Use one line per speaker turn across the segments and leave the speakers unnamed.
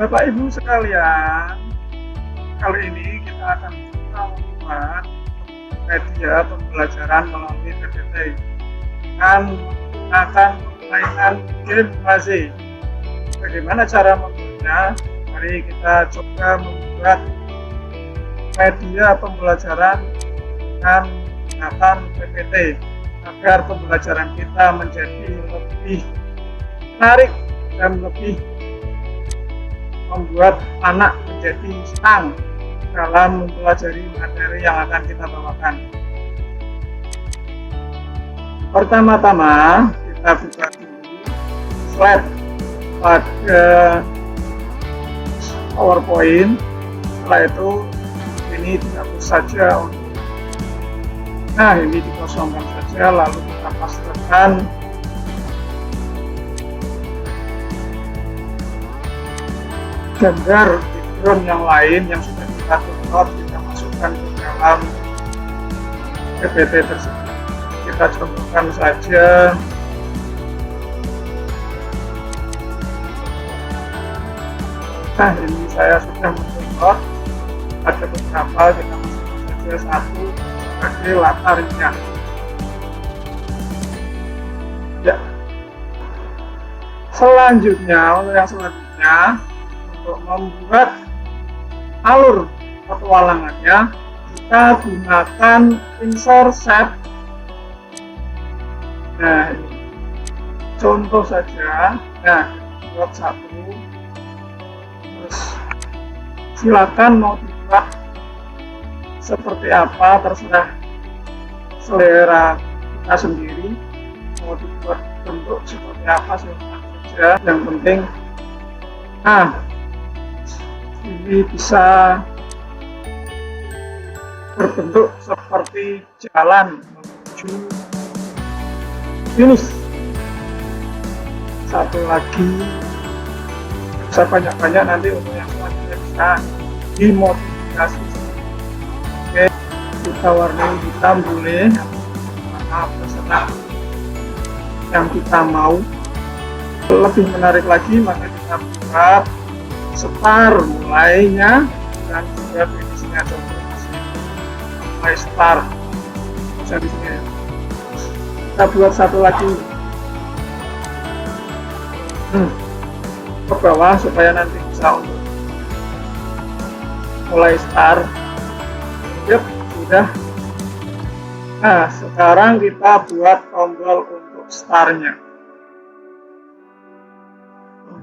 Bapak Ibu sekalian, kali ini kita akan coba membuat media pembelajaran melalui PPT dengan menggunakan permainan game Maze. Bagaimana cara membuatnya? Mari kita coba membuat media pembelajaran dengan menggunakan PPT agar pembelajaran kita menjadi lebih menarik dan lebih membuat anak menjadi senang dalam mempelajari materi yang akan kita bawakan. Pertama-tama kita buka dulu slide pada PowerPoint. Setelah itu ini dihapus saja. Nah, ini dikosongkan saja, lalu kita pastekan gambar background yang lain yang sudah kita download, kita masukkan ke dalam PPT tersebut. Kita contohkan saja nah, ini saya sudah mendownload, ada beberapa, kita masukkan saja satu sebagai latarnya. Ya, selanjutnya untuk membuat alur petualangannya, kita gunakan pinsel shape. Nah, ini contoh saja. Nah, buat satu, terus silakan mau dibuat seperti apa, terserah selera kita sendiri. Mau dibuat bentuk seperti apa, silakan saja. Yang penting ini bisa berbentuk seperti jalan menuju finish. Satu lagi, bisa banyak-banyak, nanti untuk yang selanjutnya bisa dimodifikasi. Oke, kita warnai hitam boleh, terserah yang kita mau. Lebih menarik lagi, maka kita buat star mulainya dan juga finishnya. Contoh di sini mulai star bisa di sini. Kita buat satu lagi ke bawah supaya nanti bisa untuk mulai star. Yep, sudah. Nah, sekarang kita buat tombol untuk startnya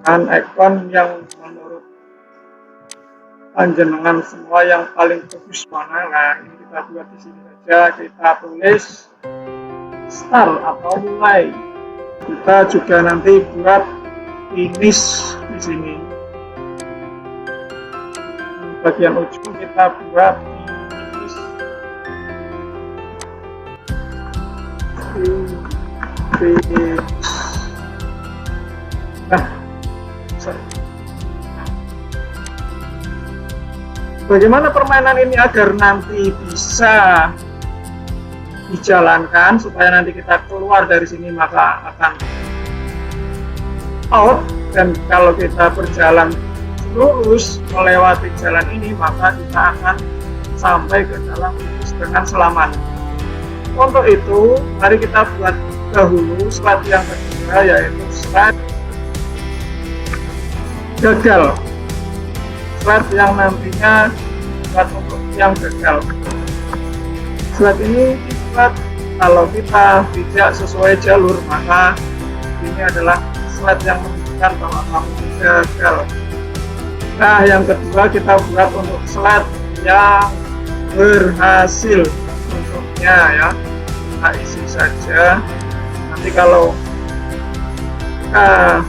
dengan ikon yang menurut panjenengan semua yang paling bagus mana. Nah, ini kita buat di sini saja, kita tulis start atau mulai. Kita juga nanti buat finish di sini. Bagian ujung kita buat finish. Nah, bagaimana permainan ini agar nanti bisa dijalankan supaya nanti kita keluar dari sini maka akan out, dan kalau kita berjalan lurus melewati jalan ini maka kita akan sampai ke dalam finish dengan selamat. Untuk itu mari kita buat dahulu slide yang kedua, yaitu slide gagal. Slide yang nantinya buat untuk yang gagal. Slide ini dibuat kalau kita tidak sesuai jalur, maka ini adalah slide yang menunjukkan bahwa kamu gagal. Nah, yang kedua kita buat untuk slide yang berhasil. Bentuknya ya, kita isi saja. Nanti kalau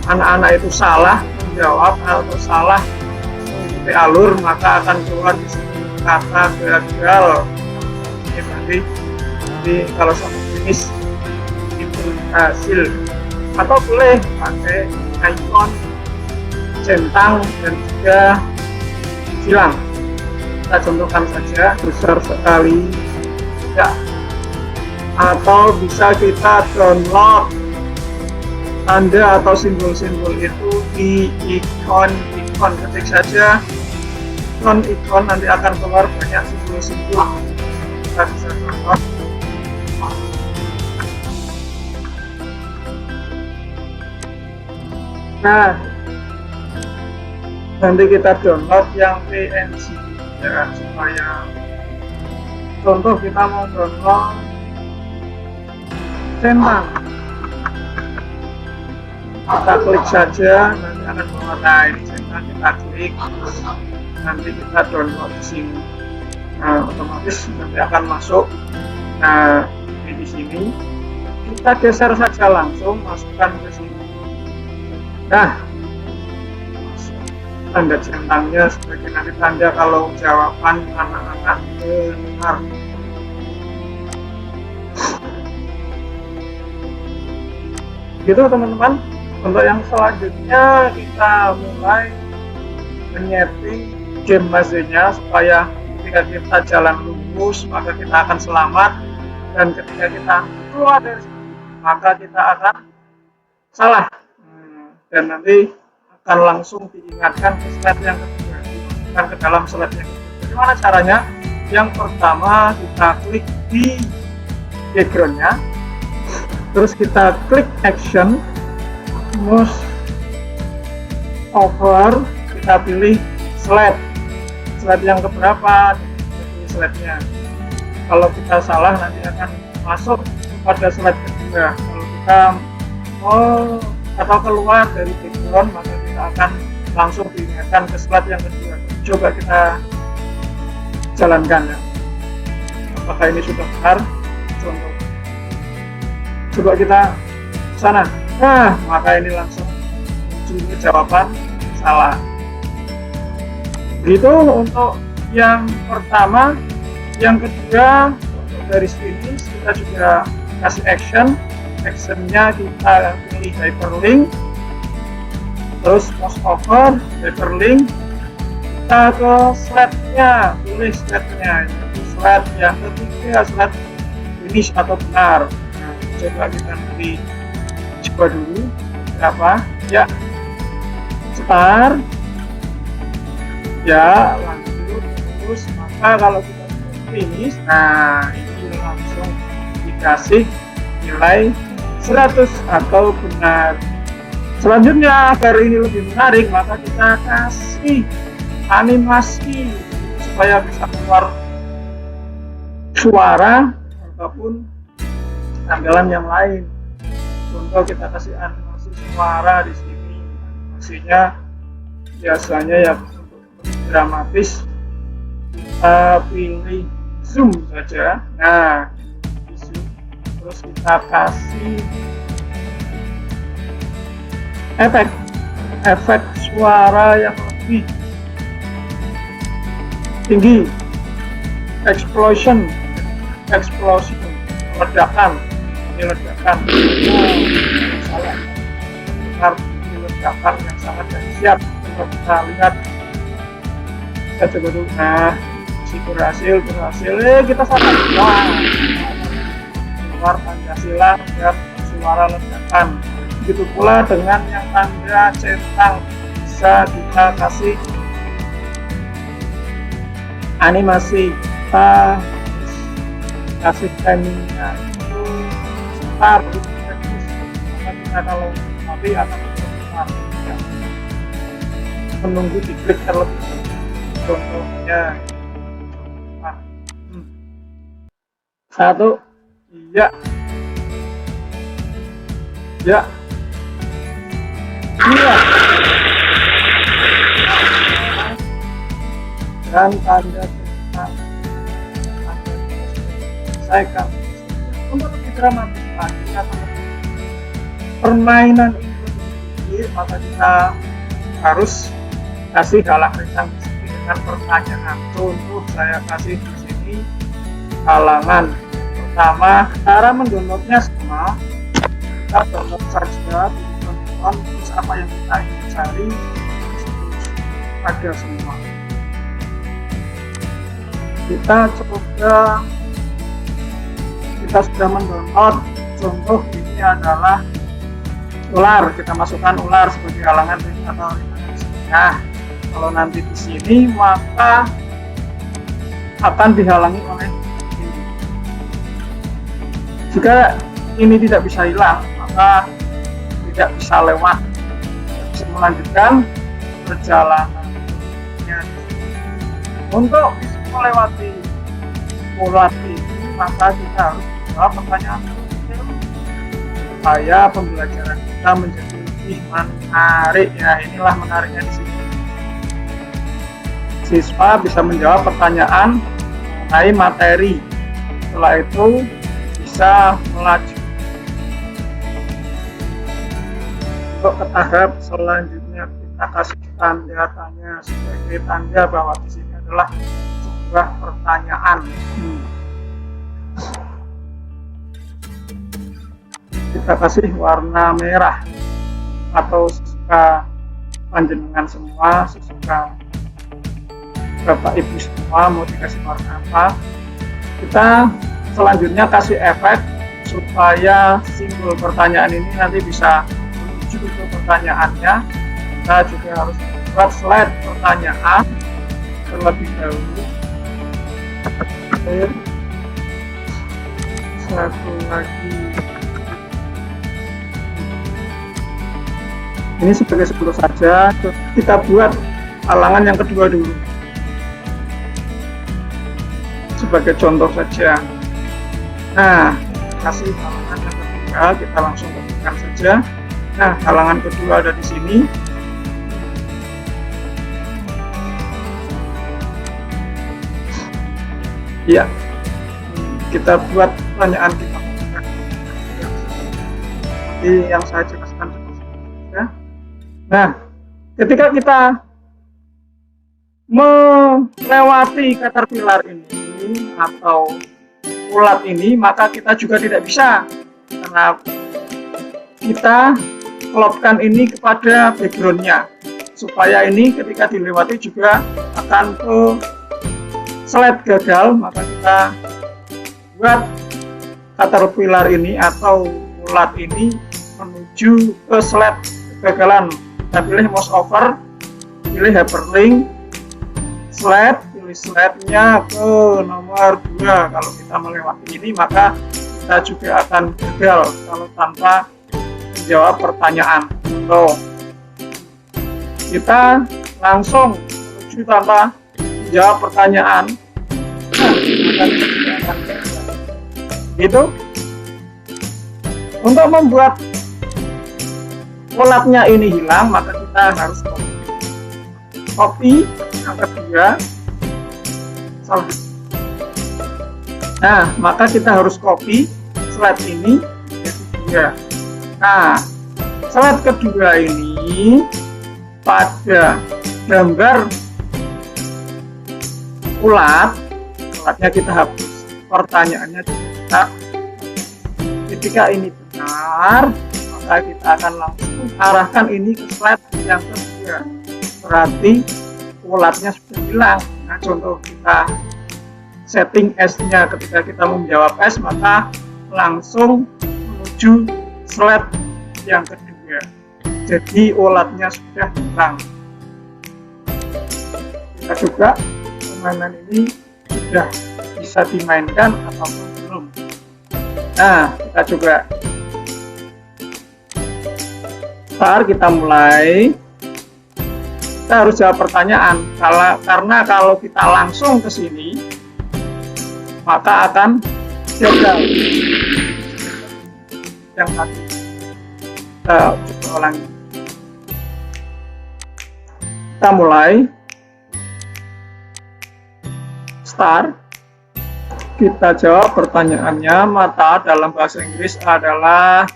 anak-anak itu salah menjawab atau salah mengikuti alur, maka akan keluar di sini kata gagal. Ini nanti kalau sampai finish itu hasil, atau boleh pakai ikon centang dan juga silang. Kita contohkan saja, besar sekali ya, atau bisa kita download tanda atau simbol-simbol itu di ikon ini. ikon, ketik saja ikon nanti akan keluar banyak simbol-simbol. Kita bisa download. Nah, nanti kita download yang PNG ya, supaya contoh kita mau download centang, kita klik saja nanti akan keluar. Nah, ini centang, kita klik, nanti kita download di sini. Nah, otomatis nanti akan masuk. Nah, di sini kita geser saja, langsung masukkan ke sini. Nah, tanda centangnya sebagai nanti tanda kalau jawaban anak-anak benar. Gitu teman-teman. Untuk yang selanjutnya kita mulai menyeting game bazenya supaya ketika kita jalan lurus maka kita akan selamat, dan ketika kita keluar dari sini maka kita akan salah, dan nanti akan langsung diingatkan ke slide yang kedua, dimasukkan ke dalam slide yang kedua. Bagaimana caranya? Yang pertama kita klik di backgroundnya, terus kita klik action, mouse over, kita pilih slide yang keberapa, pilih slide-nya. Kalau kita salah nanti akan masuk pada slide kedua. Kalau kita mau atau keluar dari background maka kita akan langsung diingatkan ke slide yang kedua. Coba kita jalankan ya, apakah ini sudah benar. Contoh, coba kita sana. Nah, maka ini langsung muncul jawaban salah. Begitu untuk yang pertama. Yang kedua, untuk garis finish kita juga kasih actionnya kita pilih hyperlink, terus mouse over, hyperlink, kita ke slide-nya, pilih slide-nya, yaitu slide yang ketiga, slide finish atau benar. Nah, coba kita nanti coba dulu berapa ya, start ya, lanjut terus. Maka kalau kita finish, nah ini langsung dikasih nilai 100 atau benar. Selanjutnya agar ini lebih menarik maka kita kasih animasi supaya bisa keluar suara ataupun tampilan yang lain. Contoh kita kasih animasi suara di sini. Animasinya biasanya ya untuk dramatis kita pilih zoom saja. Nah, di zoom, terus kita kasih efek suara yang lebih tinggi, explosion, ledakan, ini ledakan, salah, ini ledakan yang sangat dahsyat. Coba kita lihat, kita coba dulu. Nah, berhasil, kita salah. Wah, keluar Pancasila dan suara ledakan. Begitu pula dengan yang tanda centang, bisa kita kasih animasi, kita kasih timingnya itu sebentar, maka kita kalau mati akan berputar, ya. Menunggu diklik terlebih dahulu. Contohnya satu, iya, iya, dan tanda centang, selesaikan. Untuk lebih dramatis lagi atau permainan ini, maka kita harus kasih halang rintang di sini dengan pertanyaan. Contoh saya kasih di sini halangan. Pertama, cara mendownloadnya sama, kita download saja teman-teman, terus apa yang kita ingin cari ada semua. Kita coba, kita sudah mendownload. Contoh ini adalah ular, kita masukkan ular sebagai halangan atau rintangan di sini. Nah, Kalau nanti di sini maka akan dihalangi oleh ini. Jika ini tidak bisa hilang, maka tidak bisa lewat, tidak bisa melanjutkan perjalanannya. Untuk bisa melewati ulat ini, maka kita harus menjawab pertanyaan supaya pembelajaran kita menjadi lebih menarik. Ya, inilah menariknya di sini. Siswa bisa menjawab pertanyaan mengenai materi. Setelah itu bisa melaju untuk ke tahap selanjutnya. Kita kasih tanda tanya sebagai tanda bahwa di sini adalah sebuah pertanyaan. Kita kasih warna merah atau sesuka panjenengan semua, sesuka Bapak Ibu semua mau dikasih warna apa. Kita selanjutnya kasih efek supaya simbol pertanyaan ini nanti bisa menuju ke pertanyaannya. Kita juga harus membuat slide pertanyaan terlebih dahulu. Satu lagi, ini sebagai sebelum saja. Kita buat halangan yang kedua dulu sebagai contoh saja. Nah, kasih halangan yang ketiga, kita langsung ketikkan saja. Nah, halangan kedua ada di sini. Ya, kita buat pertanyaan kita. Jadi yang saya jelaskan saja. Nah, ketika kita melewati caterpillar ini atau ulat ini, maka kita juga tidak bisa, karena kita klopkan ini kepada backgroundnya supaya ini ketika dilewati juga akan ke slide gagal. Maka kita buat caterpillar ini atau ulat ini menuju ke slide kegagalan. Kita pilih mouse over, pilih hyperlink, slide, pilih slide-nya ke nomor 2. Kalau kita melewati ini maka kita juga akan gagal kalau tanpa menjawab pertanyaan. Kita langsung menuju tanpa menjawab pertanyaan. Gitu. Untuk membuat ulatnya ini hilang, maka kita harus copy yang kedua. Nah, maka kita harus copy slide ini kedua. Nah, slide kedua ini pada gambar ulatnya kita hapus, pertanyaannya kita. Ketika ini benar, maka kita akan langsung arahkan ini ke slide yang kedua. Berarti ulatnya sudah hilang. Nah, contoh kita setting S-nya ketika kita menjawab S, maka langsung menuju slide yang kedua. Jadi ulatnya sudah hilang. Kita juga permainan ini sudah bisa dimainkan atau belum. Nah, kita coba. Ntar kita mulai. Kita harus jawab pertanyaan, karena kalau kita langsung ke sini maka akan gagal. Yang tadi kita coba ulangi. Kita mulai. Start. Kita jawab pertanyaannya. Mata dalam bahasa Inggris adalah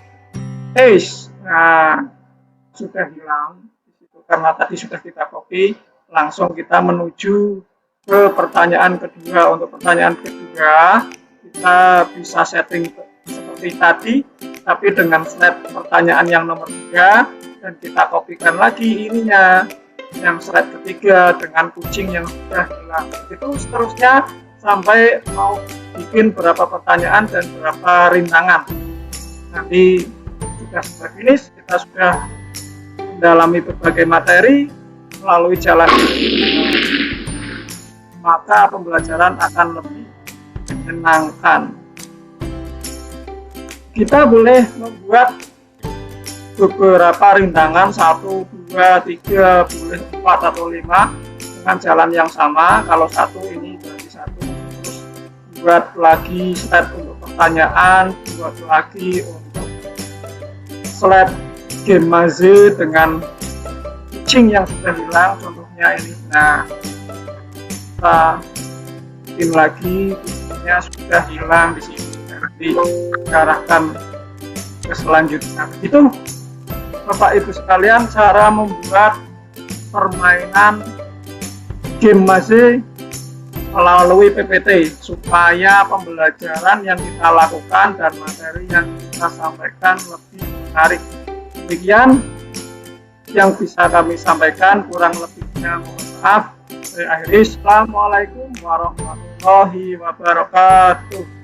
eyes. Nah, sudah hilang karena tadi sudah kita copy. Langsung kita menuju ke pertanyaan kedua. Untuk pertanyaan kedua kita bisa setting seperti tadi, tapi dengan slide pertanyaan yang nomor 3, dan kita kopikan lagi ininya yang slide ketiga dengan kucing yang sudah hilang. Itu seterusnya sampai mau bikin berapa pertanyaan dan berapa rintangan. Nanti sudah finish, kita sudah mendalami berbagai materi, melalui jalan ini, maka pembelajaran akan lebih menyenangkan. Kita boleh membuat beberapa rintangan, 1, 2, 3, boleh 4 atau 5 dengan jalan yang sama. Kalau 1 ini berarti 1, terus buat lagi slide untuk pertanyaan, buat lagi untuk slide game maze dengan kucing yang sudah hilang, contohnya ini. Nah, kita bikin lagi, kucingnya sudah hilang di sini, nanti diarahkan ke selanjutnya. Itu Bapak Ibu sekalian, cara membuat permainan game maze melalui PPT supaya pembelajaran yang kita lakukan dan materi yang kita sampaikan lebih menarik. Demikian yang bisa kami sampaikan, kurang lebihnya mohon maaf. Saya akhiri, Assalamualaikum warahmatullahi wabarakatuh.